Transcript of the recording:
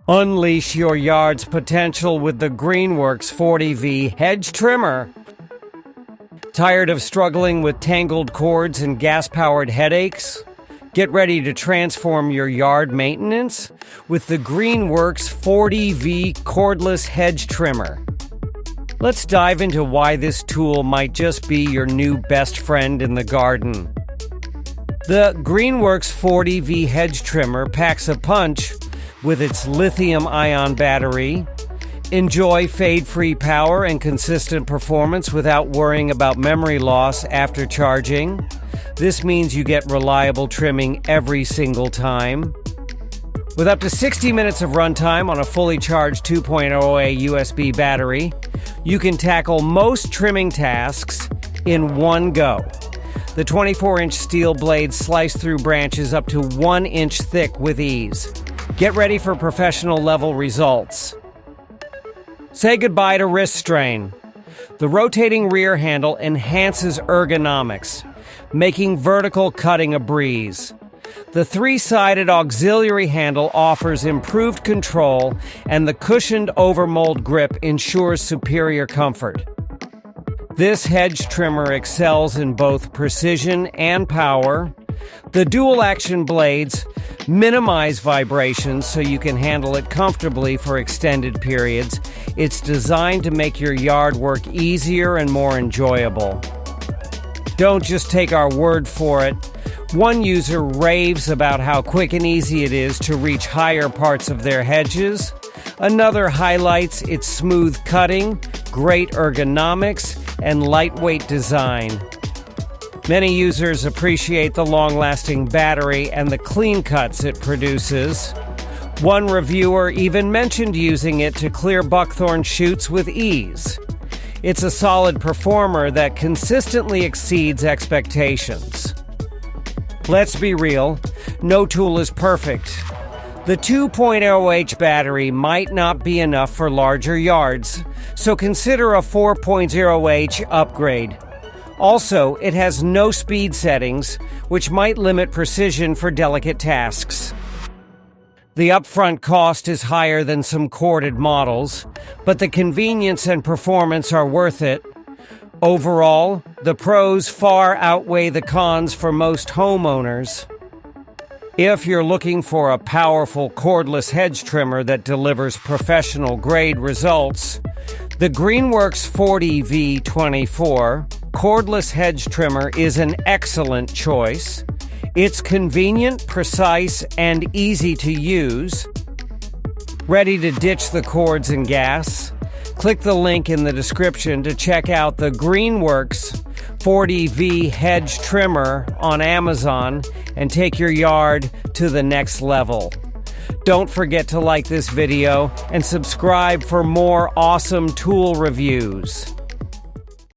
Unleash your yard's potential with the Greenworks 40V Hedge Trimmer. Tired of struggling with tangled cords and gas-powered headaches? Get ready to transform your yard maintenance with the Greenworks 40V Cordless Hedge Trimmer. Let's dive into why this tool might just be your new best friend in the garden. The Greenworks 40V Hedge Trimmer packs a punch with its lithium-ion battery. Enjoy fade-free power and consistent performance without worrying about memory loss after charging. This means you get reliable trimming every single time. With up to 60 minutes of runtime on a fully charged 2.0A USB battery, you can tackle most trimming tasks in one go. The 24-inch steel blades slice through branches up to 1 inch thick with ease. Get ready for professional-level results. Say goodbye to wrist strain. The rotating rear handle enhances ergonomics, making vertical cutting a breeze. The three-sided auxiliary handle offers improved control, and the cushioned overmold grip ensures superior comfort. This hedge trimmer excels in both precision and power. The dual-action blades minimize vibrations so you can handle it comfortably for extended periods. It's designed to make your yard work easier and more enjoyable. Don't just take our word for it. One user raves about how quick and easy it is to reach higher parts of their hedges. Another highlights its smooth cutting, great ergonomics, and lightweight design. Many users appreciate the long-lasting battery and the clean cuts it produces. One reviewer even mentioned using it to clear buckthorn shoots with ease. It's a solid performer that consistently exceeds expectations. Let's be real, no tool is perfect. The 2.0H battery might not be enough for larger yards, so consider a 4.0H upgrade. Also, it has no speed settings, which might limit precision for delicate tasks. The upfront cost is higher than some corded models, but the convenience and performance are worth it. Overall, the pros far outweigh the cons for most homeowners. If you're looking for a powerful cordless hedge trimmer that delivers professional-grade results, the Greenworks 40V24 Cordless Hedge Trimmer is an excellent choice. It's convenient, precise, and easy to use. Ready to ditch the cords and gas? Click the link in the description to check out the Greenworks 40V Hedge Trimmer on Amazon and take your yard to the next level. Don't forget to like this video and subscribe for more awesome tool reviews.